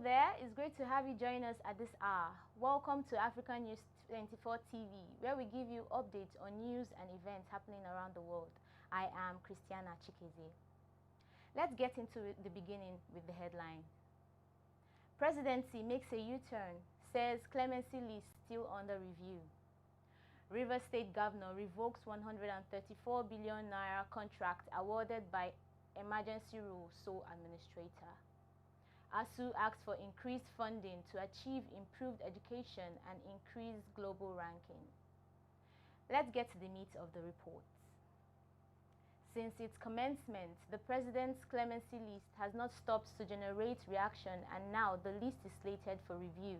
there, it's great to have you join us at this hour. Welcome to African News 24 TV, where we give you updates on news and events happening around the world. I am Christiana Chikeze. Let's get into the beginning with the headline. Presidency makes a U-turn, says Clemency list still under review. Rivers State Governor revokes 134 billion naira contract awarded by emergency rule sole administrator. ASUU asks for increased funding to achieve improved education and increase global ranking. Let's get to the meat of the report. Since its commencement, the President's clemency list has not stopped to generate reaction, and now the list is slated for review.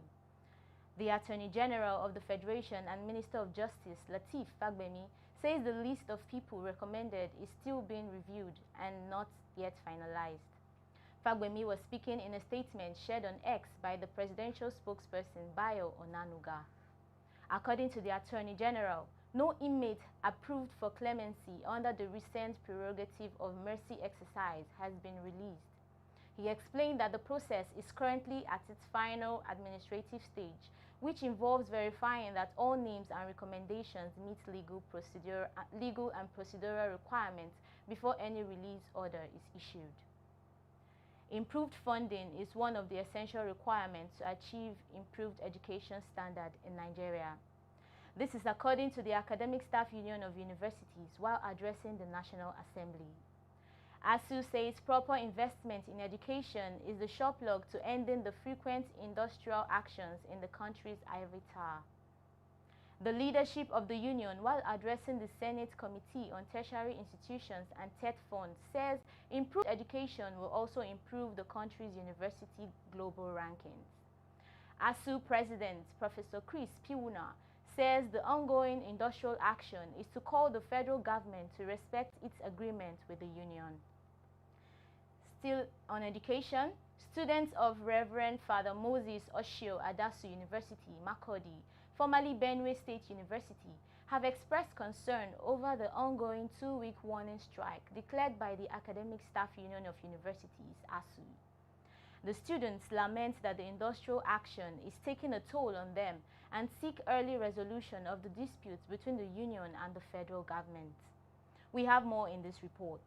The Attorney General of the Federation and Minister of Justice, Fagbemi, says the list of people recommended is still being reviewed and not yet finalized. Fagbemi was speaking in a statement shared on X by the presidential spokesperson Bayo Onanuga. According to the Attorney General, no inmate approved for clemency under the recent prerogative of mercy exercise has been released. He explained that the process is currently at its final administrative stage, which involves verifying that all names and recommendations meet legal and procedural requirements before any release order is issued. Improved funding is one of the essential requirements to achieve improved education standard in Nigeria. This is according to the Academic Staff Union of Universities while addressing the National Assembly. ASUU says proper investment in education is the sure plug to ending the frequent industrial actions in the country's ivory tower. The leadership of the union, while addressing the Senate Committee on Tertiary Institutions and TET Funds, says improved education will also improve the country's university global rankings. ASUU President Professor Chris Piwuna says the ongoing industrial action is to call the federal government to respect its agreement with the union. Still on education, students of Reverend Father Moses Oshio Adasu University, Makurdi, formerly BENUE State University, have expressed concern over the ongoing 2-week warning strike declared by the Academic Staff Union of Universities, ASUU. The students lament that the industrial action is taking a toll on them and seek early resolution of the disputes between the union and the federal government. We have more in this report.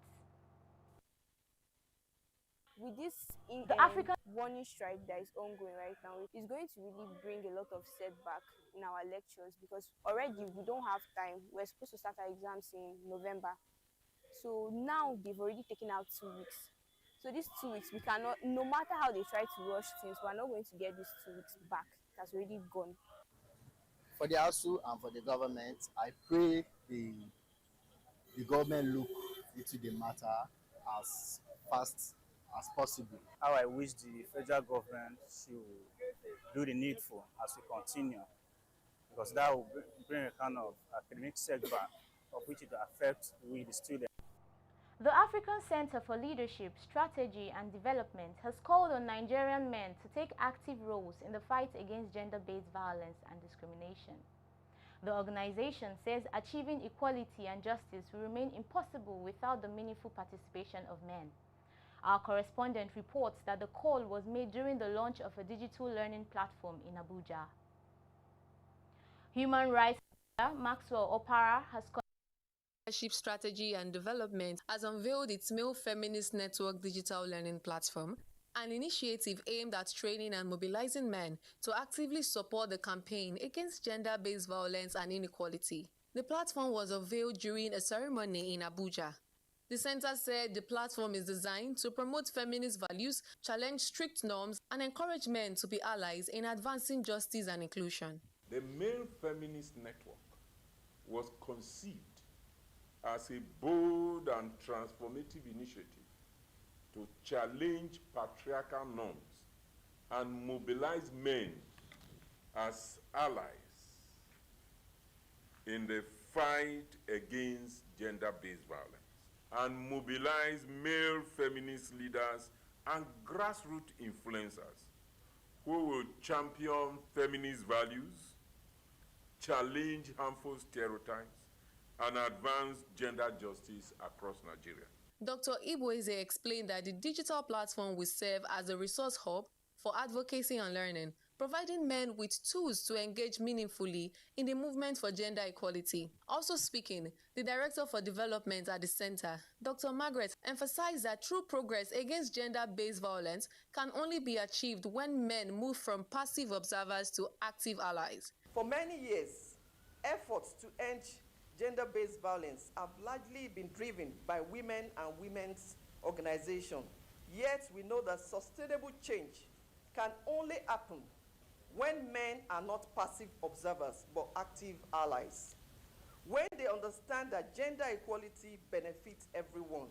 With this warning strike that is ongoing right now, it's going to really bring a lot of setback in our lectures because already we don't have time. We're supposed to start our exams in November. So now they've already taken out 2 weeks. So these 2 weeks, we cannot, no matter how they try to rush things, we're not going to get these 2 weeks back. It has already gone. For the ASUU and for the government, I pray the government look into the matter as fast as possible. How I wish the federal government should do the needful as we continue, because that will bring a kind of academic setback of which it will affect the students. The African Center for Leadership, Strategy and Development has called on Nigerian men to take active roles in the fight against gender-based violence and discrimination. The organization says achieving equality and justice will remain impossible without the meaningful participation of men. Our correspondent reports that the call was made during the launch of a digital learning platform in Abuja. Human rights leader Maxwell Opara has Leadership Strategy and Development has unveiled its Male Feminist Network digital learning platform, an initiative aimed at training and mobilizing men to actively support the campaign against gender-based violence and inequality. The platform was unveiled during a ceremony in Abuja. The center said the platform is designed to promote feminist values, challenge strict norms, and encourage men to be allies in advancing justice and inclusion. The Male Feminist Network was conceived as a bold and transformative initiative to challenge patriarchal norms and mobilize men as allies in the fight against gender-based violence, and mobilize male feminist leaders and grassroots influencers who will champion feminist values, challenge harmful stereotypes, and advance gender justice across Nigeria. Dr. Ibas explained that the digital platform will serve as a resource hub for advocacy and learning, providing men with tools to engage meaningfully in the movement for gender equality. Also speaking, the Director for Development at the Center, Dr. Margaret, emphasized that true progress against gender-based violence can only be achieved when men move from passive observers to active allies. For many years, efforts to end gender-based violence have largely been driven by women and women's organizations. Yet we know that sustainable change can only happen when men are not passive observers but active allies. When they understand that gender equality benefits everyone.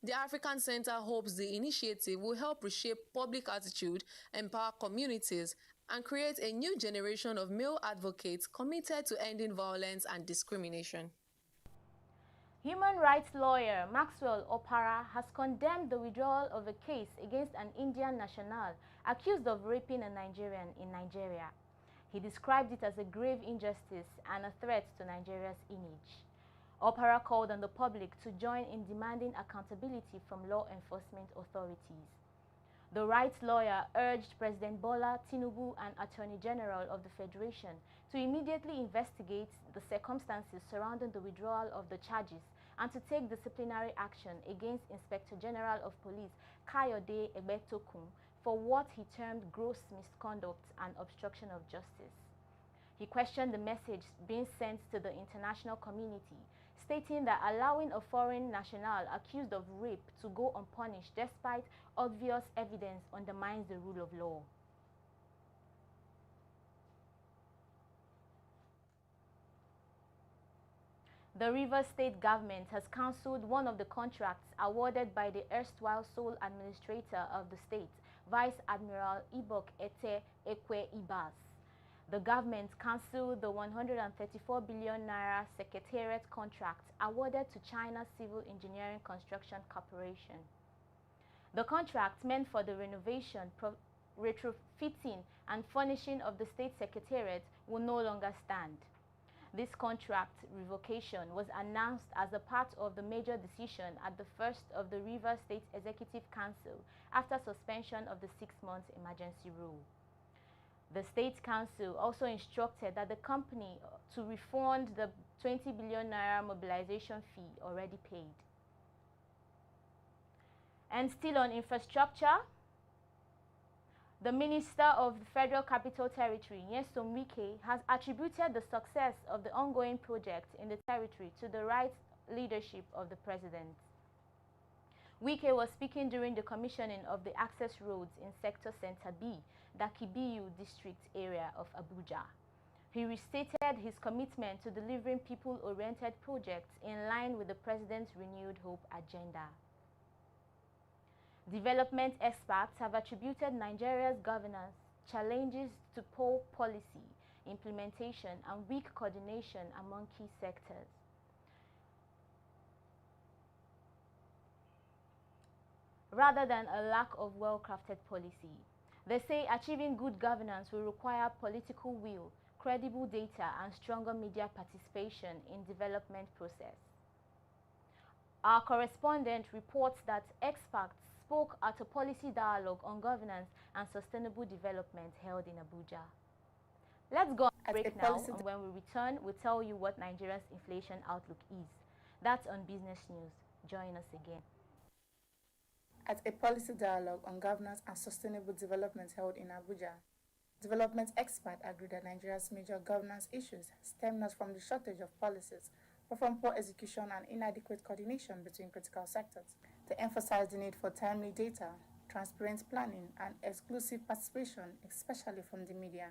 The African Center hopes the initiative will help reshape public attitude, empower communities, and create a new generation of male advocates committed to ending violence and discrimination. Human rights lawyer Maxwell Opara has condemned the withdrawal of a case against an Indian national accused of raping a Nigerian in Nigeria. He described it as a grave injustice and a threat to Nigeria's image. Opara called on the public to join in demanding accountability from law enforcement authorities. The rights lawyer urged President Bola Tinubu and Attorney General of the Federation to immediately investigate the circumstances surrounding the withdrawal of the charges and to take disciplinary action against Inspector General of Police Kayode Egbetokun for what he termed gross misconduct and obstruction of justice. He questioned the message being sent to the international community, stating that allowing a foreign national accused of rape to go unpunished despite obvious evidence undermines the rule of law. The Rivers State government has cancelled one of the contracts awarded by the erstwhile sole administrator of the state, Vice Admiral Ibok Ete Ekwe Ibas. The government cancelled the 134 billion naira secretariat contract awarded to China's Civil Engineering Construction Corporation. The contract meant for the renovation, retrofitting and furnishing of the state secretariat will no longer stand. This contract revocation was announced as a part of the major decision at the first of the Rivers State Executive Council after suspension of the 6-month emergency rule. The State Council also instructed that the company to refund the 20 billion naira mobilization fee already paid. And still on infrastructure, the Minister of the Federal Capital Territory, WIKE, has attributed the success of the ongoing project in the territory to the right leadership of the President. WIKE was speaking during the commissioning of the access roads in Sector Center B, DAKIBIYU district area of Abuja. He restated his commitment to delivering people-oriented projects in line with the President's renewed hope agenda. Development experts have attributed Nigeria's governance challenges to poor policy implementation and weak coordination among key sectors. Rather than a lack of well-crafted policy. They say achieving good governance will require political will, credible data, and stronger media participation in development process. Our correspondent reports that experts spoke at a policy dialogue on governance and sustainable development held in Abuja. Let's go on a break now, and when we return, we'll tell you what Nigeria's inflation outlook is. That's on Business News. Join us again. At a policy dialogue on governance and sustainable development held in Abuja, development experts agreed that Nigeria's major governance issues stem not from the shortage of policies, but from poor execution and inadequate coordination between critical sectors. They emphasized the need for timely data, transparent planning, and exclusive participation, especially from the media.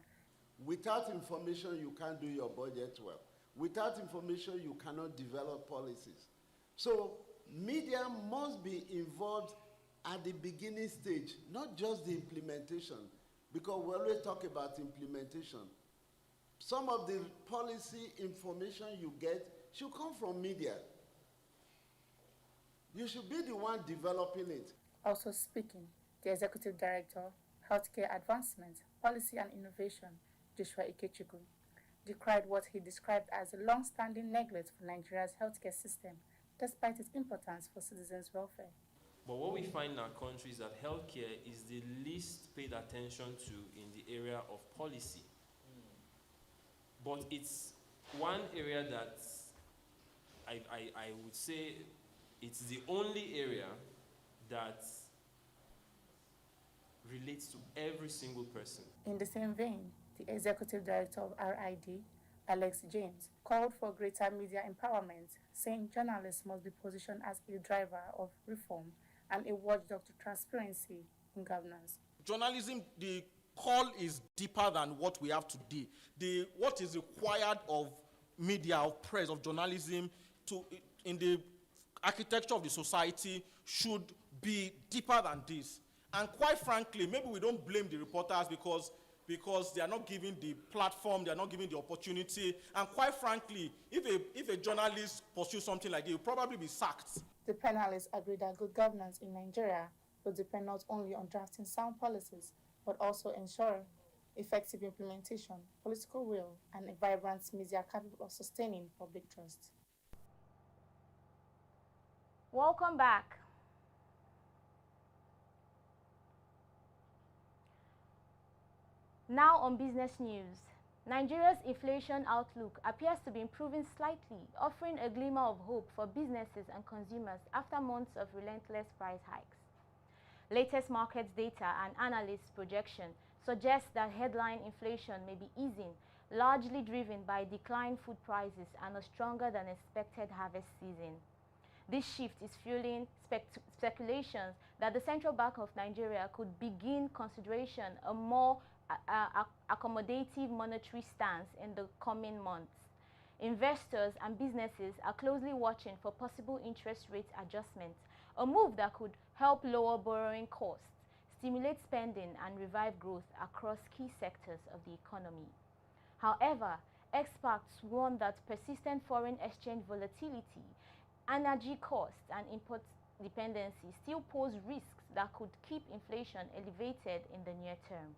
Without information, you can't do your budget well. Without information, you cannot develop policies. So media must be involved at the beginning stage, not just the implementation, because we always talk about implementation. Some of the policy information you get should come from media. You should be the one developing it. Also speaking, the Executive Director, Healthcare Advancement, Policy and Innovation, Joshua Ikechukwu, decried what he described as a long-standing neglect for Nigeria's healthcare system, despite its importance for citizens' welfare. But what we find in our country is that healthcare is the least paid attention to in the area of policy. But it's one area that I would say it's the only area that relates to every single person. In the same vein, the Executive Director of RID, Alex James, called for greater media empowerment, saying journalists must be positioned as a driver of reform and a watchdog to transparency in governance. Journalism, the call is deeper than what we have today. What is required of media, of press, of journalism in the architecture of the society should be deeper than this. And quite frankly, maybe we don't blame the reporters because they are not given the platform, they are not given the opportunity. And quite frankly, if a journalist pursues something like this, he'll probably be sacked. The panelists agreed that good governance in Nigeria will depend not only on drafting sound policies, but also ensuring effective implementation, political will, and a vibrant media capable of sustaining public trust. Welcome back. Now on business news. Nigeria's inflation outlook appears to be improving slightly, offering a glimmer of hope for businesses and consumers after months of relentless price hikes. Latest markets data and analysts' projection suggests that headline inflation may be easing, largely driven by declined food prices and a stronger than expected harvest season. This shift is fueling speculations that the Central Bank of Nigeria could begin consideration a more accommodative monetary stance in the coming months. Investors and businesses are closely watching for possible interest rate adjustments, a move that could help lower borrowing costs, stimulate spending, and revive growth across key sectors of the economy. However, experts warn that persistent foreign exchange volatility, energy costs, and import dependency still pose risks that could keep inflation elevated in the near term.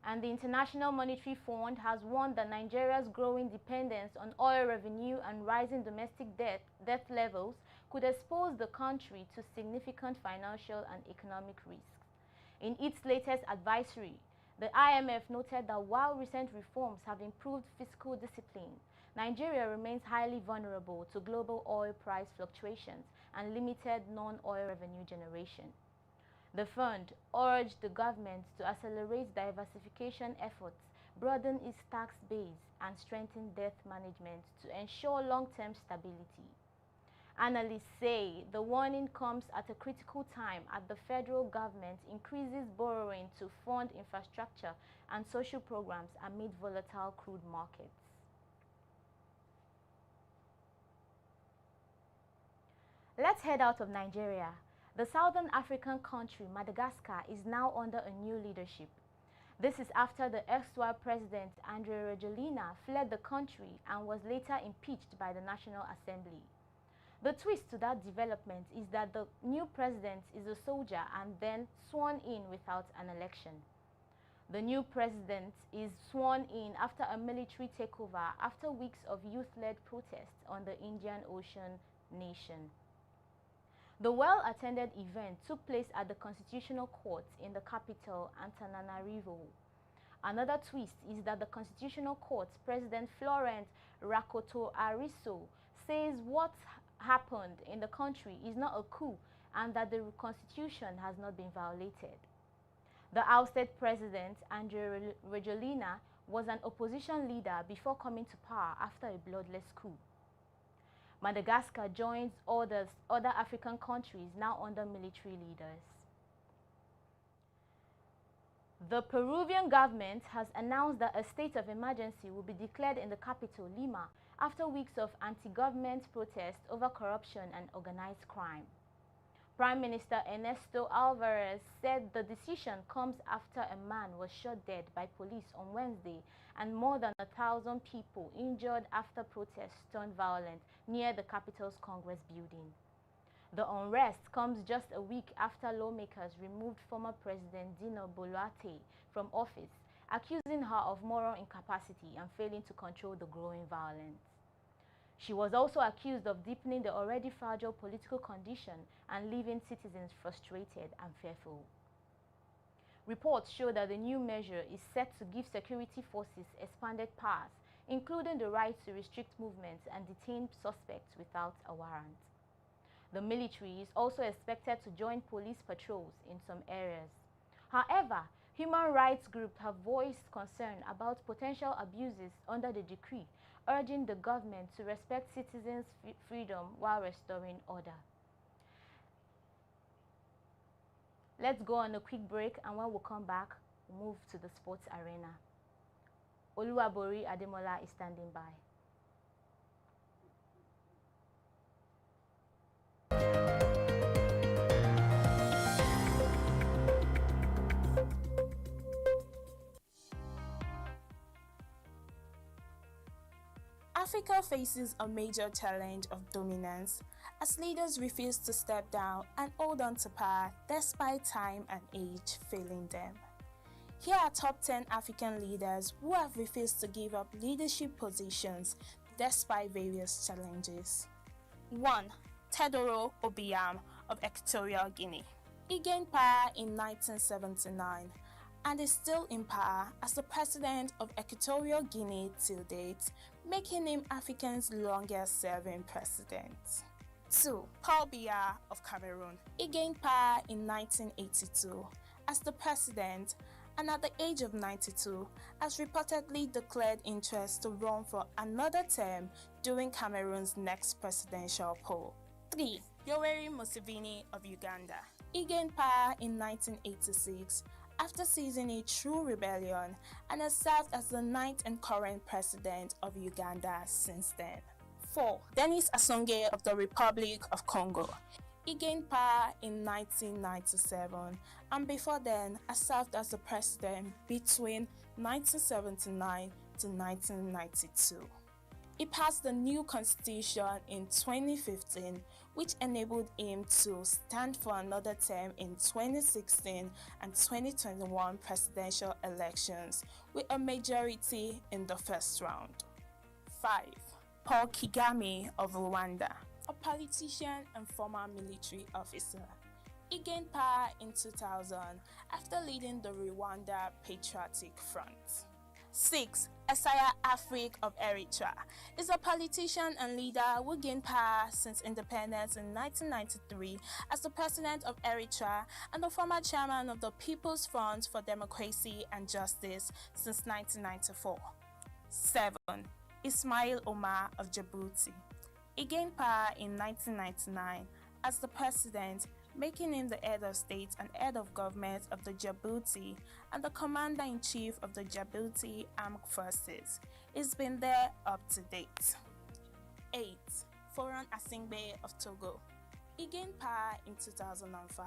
And the International Monetary Fund has warned that Nigeria's growing dependence on oil revenue and rising domestic debt levels could expose the country to significant financial and economic risks. In its latest advisory, the IMF noted that while recent reforms have improved fiscal discipline, Nigeria remains highly vulnerable to global oil price fluctuations and limited non-oil revenue generation. The fund urged the government to accelerate diversification efforts, broaden its tax base, and strengthen debt management to ensure long-term stability. Analysts say the warning comes at a critical time as the federal government increases borrowing to fund infrastructure and social programs amid volatile crude markets. Let's head out of Nigeria. The southern African country, Madagascar, is now under a new leadership. This is after the erstwhile president, Andre Rajoelina, fled the country and was later impeached by the National Assembly. The twist to that development is that the new president is a soldier and then sworn in without an election. The new president is sworn in after a military takeover after weeks of youth-led protests on the Indian Ocean nation. The well-attended event took place at the Constitutional Court in the capital, Antananarivo. Another twist is that the Constitutional Court President Florent Rakoto-Ariso says what happened in the country is not a coup and that the constitution has not been violated. The ousted president, Andre Rajoelina, was an opposition leader before coming to power after a bloodless coup. Madagascar joins other African countries now under military leaders. The Peruvian government has announced that a state of emergency will be declared in the capital, Lima, after weeks of anti-government protests over corruption and organized crime. Prime Minister Ernesto Alvarez said the decision comes after a man was shot dead by police on Wednesday and more than 1,000 people injured after protests turned violent near the capital's Congress building. The unrest comes just a week after lawmakers removed former President Dino Boluarte from office accusing her of moral incapacity and failing to control the growing violence. She was also accused of deepening the already fragile political condition and leaving citizens frustrated and fearful. Reports show that the new measure is set to give security forces expanded powers, including the right to restrict movements and detain suspects without a warrant. The military is also expected to join police patrols in some areas. However, human rights groups have voiced concern about potential abuses under the decree, urging the government to respect citizens' freedom while restoring order. Let's go on a quick break, and when we come back, we'll move to the sports arena. Oluwabori Ademola is standing by. Africa faces a major challenge of dominance as leaders refuse to step down and hold on to power despite time and age failing them. Here are top 10 African leaders who have refused to give up leadership positions despite various challenges. 1. Teodoro Obiang of Equatorial Guinea. He gained power in 1979 and is still in power as the president of Equatorial Guinea till date, making him Africa's longest-serving president. 2. Paul Biya of Cameroon. He gained power in 1982 as the president and at the age of 92 has reportedly declared interest to run for another term during Cameroon's next presidential poll. 3. Yoweri Museveni of Uganda. He gained power in 1986 after seizing a true rebellion and has served as the 9th and current president of Uganda since then. 4. Denis Sassou of the Republic of Congo. He gained power in 1997 and before then has served as the president between 1979 to 1992. He passed the new constitution in 2015, which enabled him to stand for another term in 2016 and 2021 presidential elections with a majority in the first round. 5. Paul Kagame of Rwanda, a politician and former military officer. He gained power in 2000 after leading the Rwanda Patriotic Front. 6. Isaiah Afwerki of Eritrea is a politician and leader who gained power since independence in 1993 as the president of Eritrea and the former chairman of the People's Front for Democracy and Justice since 1994. 7. Ismail Omar of Djibouti. He gained power in 1999 as the president, making him the head of state and head of government of the Djibouti and the commander-in-chief of the Djibouti Armed Forces. He's been there up to date. 8. Faure Asingbe of Togo. He gained power in 2005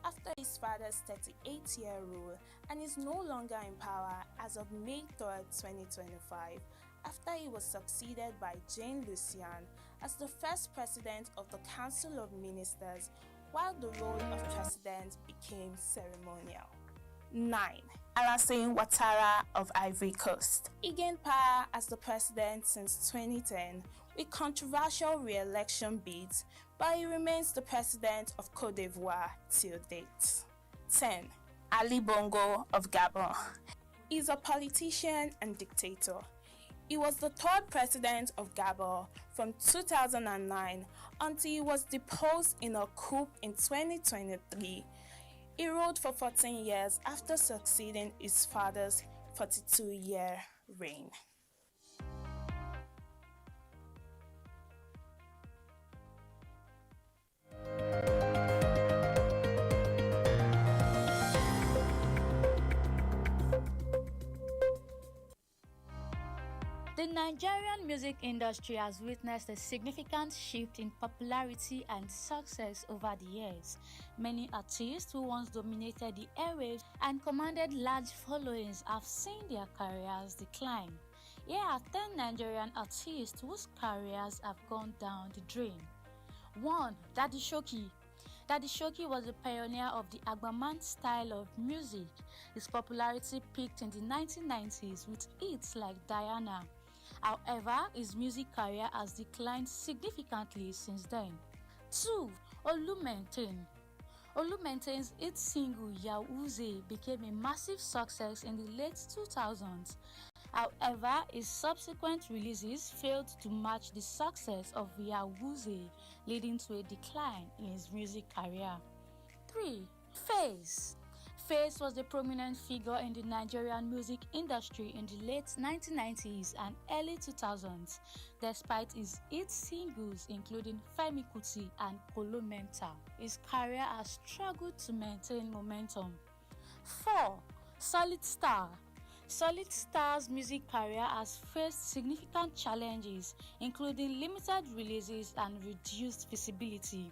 after his father's 38-year rule and is no longer in power as of May 3, 2025, after he was succeeded by Jean Lucien as the first president of the Council of Ministers, while the role of president became ceremonial. 9. Alassane Ouattara of Ivory Coast. He gained power as the president since 2010 with controversial re-election bids, but he remains the president of Côte d'Ivoire till date. 10. Ali Bongo of Gabon. He is a politician and dictator. He was the 3rd president of Gabon from 2009 until he was deposed in a coup in 2023. He ruled for 14 years after succeeding his father's 42-year reign. The Nigerian music industry has witnessed a significant shift in popularity and success over the years. Many artists who once dominated the airwaves and commanded large followings have seen their careers decline. Here are 10 Nigerian artists whose careers have gone down the drain. 1. Daddy Shoki. Daddy Shoki was a pioneer of the Agbaman style of music. His popularity peaked in the 1990s with hits like Diana. However, his music career has declined significantly since then. 2. Olumenten's hit single Yauze became a massive success in the late 2000s. However, his subsequent releases failed to match the success of Yauze, leading to a decline in his music career. 3. Face was a prominent figure in the Nigerian music industry in the late 1990s and early 2000s, despite his hit singles including Femi Kuti and Kolomenta. His career has struggled to maintain momentum. 4. Solid Star's music career has faced significant challenges, including limited releases and reduced visibility.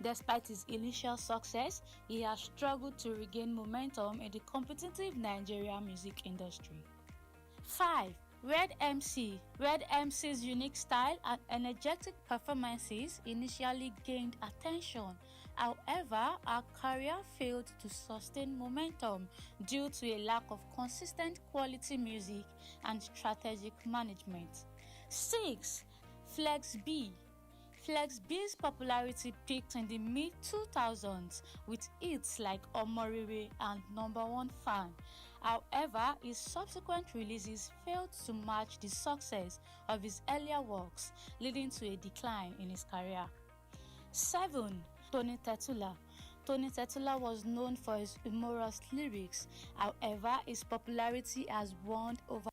Despite his initial success, he has struggled to regain momentum in the competitive Nigerian music industry. 5. Red MC's unique style and energetic performances initially gained attention. However, her career failed to sustain momentum due to a lack of consistent quality music and strategic management. 6. Flex B's popularity peaked in the mid-2000s with hits like Omorire and Number One Fan. However, his subsequent releases failed to match the success of his earlier works, leading to a decline in his career. 7. Tony Tetula was known for his humorous lyrics. However, his popularity has waned over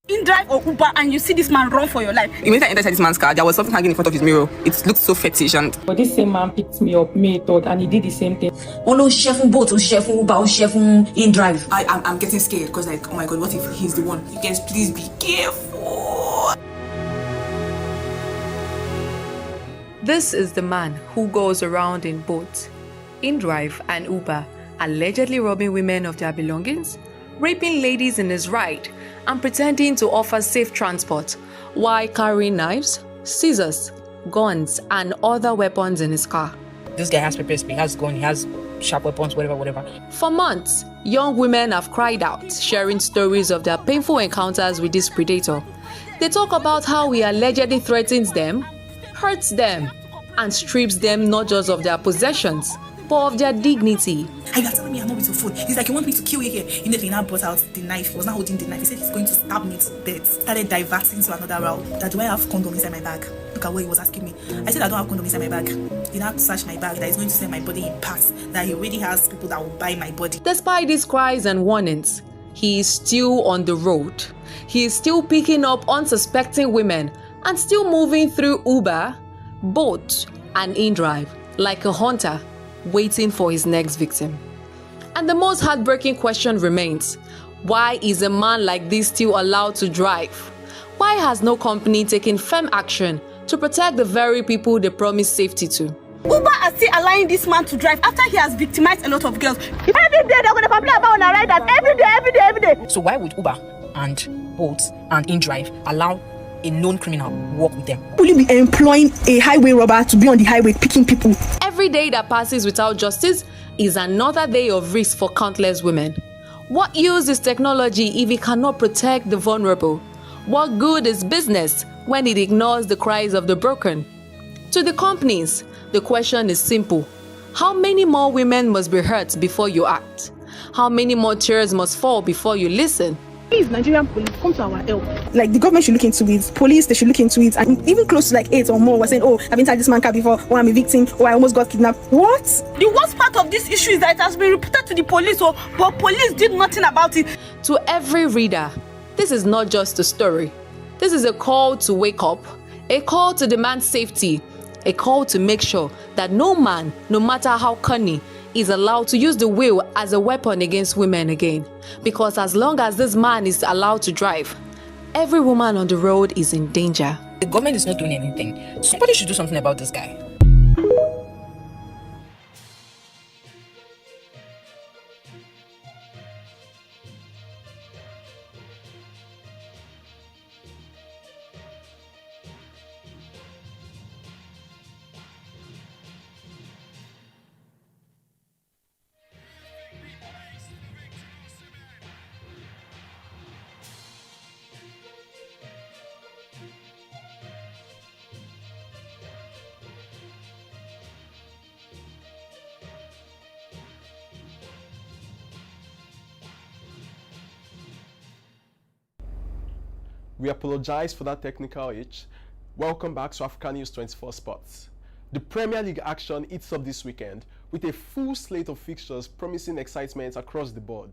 in drive or Uber and you see this man run for your life. Immediately I entered this man's car, there was something hanging in front of his mirror. It looked so fetish and... But this same man picked me up, May 3rd, and he did the same thing. Oh, chef boat, chef Uber, chef in drive. I'm getting scared because like, oh my God, what if he's the one? You guys, please be careful. This is the man who goes around in boats, in drive and Uber, allegedly robbing women of their belongings, raping ladies in his ride, and pretending to offer safe transport while carrying knives, scissors, guns, and other weapons in his car. This guy has pepper spray, he has gun, he has sharp weapons, whatever. For months, young women have cried out, sharing stories of their painful encounters with this predator. They talk about how he allegedly threatens them, hurts them, and strips them not just of their possessions, but of their dignity. And you're telling me I'm not with your phone. He's like, you want me to kill you here? Immediately he now brought out the knife. He was not holding the knife. He said he's going to stab me to death. Started diverting to another route. That do I have condom inside my bag? Look at what he was asking me. I said I don't have condom inside my bag. He now searched my bag that he's going to send my body in parts. That he already has people that will buy my body. Despite these cries and warnings, he is still on the road. He is still picking up unsuspecting women and still moving through Uber, Bolt, and InDrive like a hunter waiting for his next victim. And the most heartbreaking question remains, why is a man like this still allowed to drive? Why has no company taken firm action to protect the very people they promise safety to? Uber are still allowing this man to drive after he has victimized a lot of girls. Every day they're going to complain about on a ride every day. So why would Uber and Bolt and InDrive allow a known criminal walk with them? Will you be employing a highway robber to be on the highway picking people? Every day that passes without justice is another day of risk for countless women. What use is technology if it cannot protect the vulnerable? What good is business when it ignores the cries of the broken? To the companies, the question is simple. How many more women must be hurt before you act? How many more tears must fall before you listen? Please, Nigerian police, come to our help. Like, the government should look into it. Police, they should look into it. And even close to like 8 or more were saying, oh, I've been inside this man car before, or I'm a victim, or I almost got kidnapped. What? The worst part of this issue is that it has been reported to the police, but police did nothing about it. To every reader, this is not just a story. This is a call to wake up, a call to demand safety, a call to make sure that no man, no matter how cunning, is allowed to use the will as a weapon against women again. Because as long as this man is allowed to drive, every woman on the road is in danger. The government is not doing anything. Somebody should do something about this guy. We apologize for that technical hitch. Welcome back to African News 24 Sports. The Premier League action heats up this weekend with a full slate of fixtures promising excitement across the board.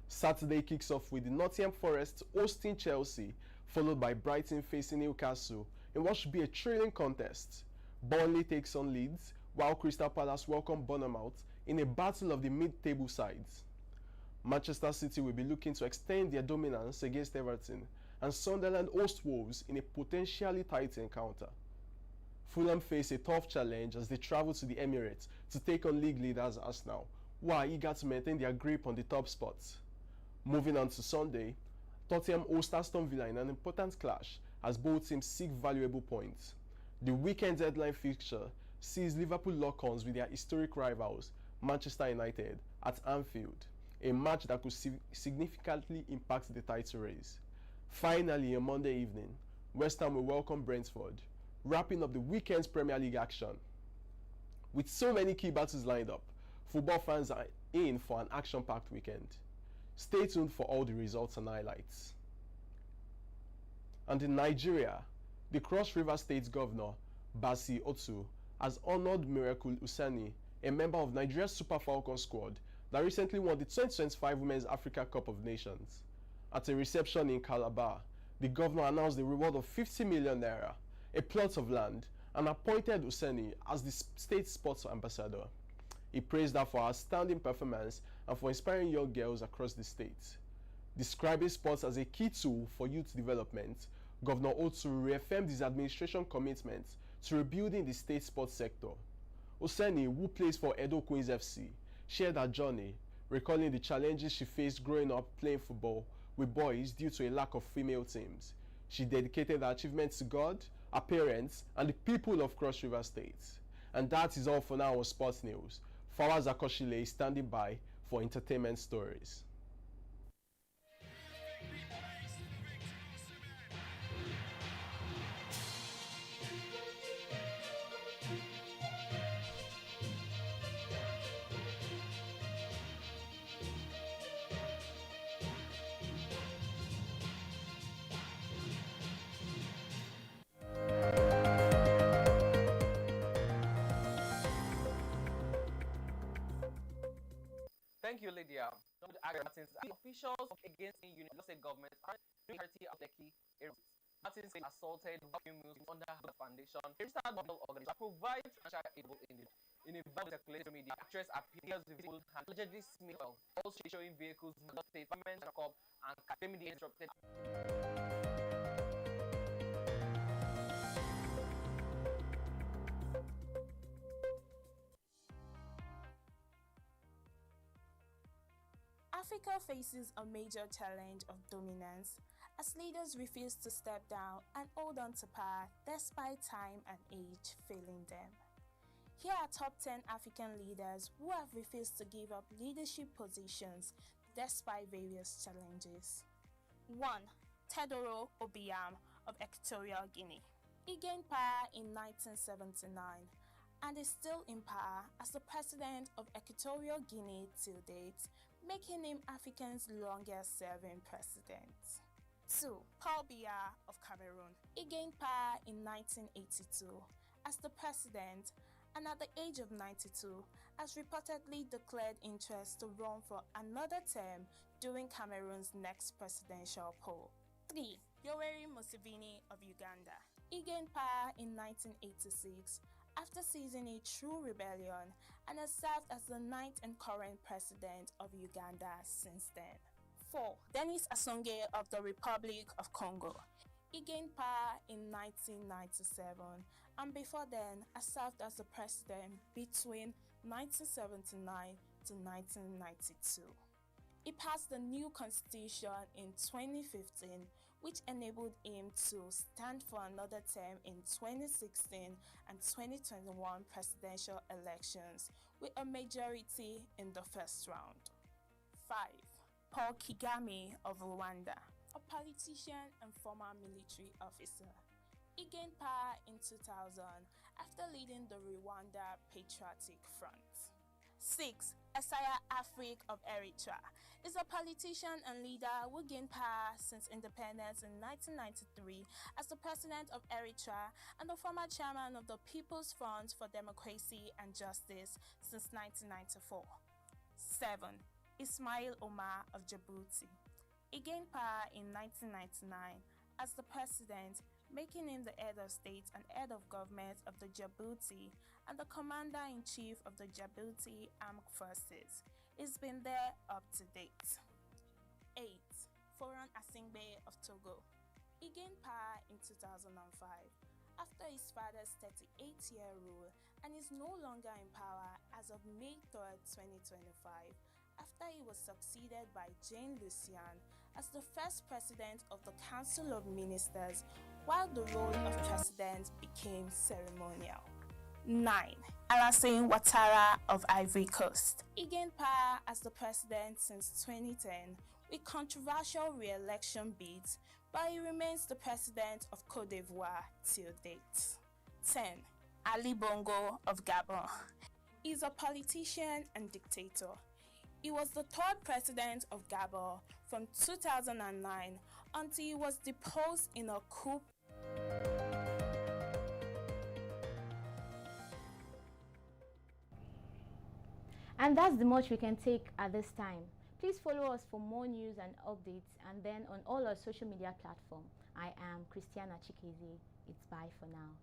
Saturday kicks off with the Nottingham Forest hosting Chelsea, followed by Brighton facing Newcastle in what should be a thrilling contest. Burnley takes on Leeds, while Crystal Palace welcome Bournemouth in a battle of the mid-table sides. Manchester City will be looking to extend their dominance against Everton, and Sunderland host Wolves in a potentially tight encounter. Fulham face a tough challenge as they travel to the Emirates to take on league leaders Arsenal, who are eager to maintain their grip on the top spots. Moving on to Sunday, Tottenham host Aston Villa in an important clash as both teams seek valuable points. The weekend deadline fixture sees Liverpool lock horns with their historic rivals, Manchester United, at Anfield, a match that could significantly impact the title race. Finally, on Monday evening, West Ham will welcome Brentford, wrapping up the weekend's Premier League action. With so many key battles lined up, football fans are in for an action-packed weekend. Stay tuned for all the results and highlights. And in Nigeria, the Cross River State Governor, Basi Otu, has honored Miracle Usani, a member of Nigeria's Super Falcons squad that recently won the 2025 Women's Africa Cup of Nations. At a reception in Calabar, the governor announced the reward of 50 million naira, a plot of land, and appointed Useni as the state sports ambassador. He praised her for her outstanding performance and for inspiring young girls across the state. Describing sports as a key tool for youth development, Governor Otu reaffirmed his administration commitment to rebuilding the state sports sector. Useni, who plays for Edo Queens FC, shared her journey, recalling the challenges she faced growing up playing football with boys due to a lack of female teams. She dedicated her achievements to God, her parents, and the people of Cross River State. And that is all for now on Sports News. Fawaz Akoshile is standing by for entertainment stories. Thank you, Lydia. Officials against the United States government are doing charity at DAKIBIYU. Martin said assaulted Muslims under the foundation. A registered model organization provides financial aid in a viral circulating media. Actress appears with people and allegedly smell, also showing vehicles, state government and Academy interrupted. Africa faces a major challenge of dominance as leaders refuse to step down and hold on to power despite time and age failing them. Here are top 10 African leaders who have refused to give up leadership positions despite various challenges. 1. Teodoro Obiang of Equatorial Guinea. He gained power in 1979 and is still in power as the president of Equatorial Guinea till date, making him Africa's longest-serving president. 2. Paul Biya of Cameroon. He gained power in 1982 as the president and at the age of 92 has reportedly declared interest to run for another term during Cameroon's next presidential poll. 3. Yoweri Museveni of Uganda. He gained power in 1986 after seizing a true rebellion and has served as the 9th and current president of Uganda since then. 4. Denis Sassou of the Republic of Congo. He gained power in 1997 and before then has served as the president between 1979 to 1992. He passed the new constitution in 2015, which enabled him to stand for another term in 2016 and 2021 presidential elections with a majority in the first round. 5. Paul Kagame of Rwanda, a politician and former military officer. He gained power in 2000 after leading the Rwanda Patriotic Front. 6. Isaiah Afwerki of Eritrea is a politician and leader who gained power since independence in 1993 as the president of Eritrea and the former chairman of the People's Front for Democracy and Justice since 1994. 7. Ismail Omar of Djibouti. He gained power in 1999 as the president, making him the head of state and head of government of the Djibouti and the commander-in-chief of the Djibouti Armed Forces. He's been there up to date. 8. Faure Asingbe of Togo. He gained power in 2005 after his father's 38-year rule and is no longer in power as of May 3, 2025, after he was succeeded by Jane Lucian as the first president of the Council of Ministers, while the role of president became ceremonial. 9. Alassane Ouattara of Ivory Coast. He gained power as the president since 2010 with controversial re-election bids, but he remains the president of Côte d'Ivoire till date. 10. Ali Bongo of Gabon. He is a politician and dictator. He was the 3rd president of Gabon from 2009 until he was deposed in a coup. And that's the much we can take at this time. Please follow us for more news and updates, and then on all our social media platforms. I am Christiana Chikeze. It's bye for now.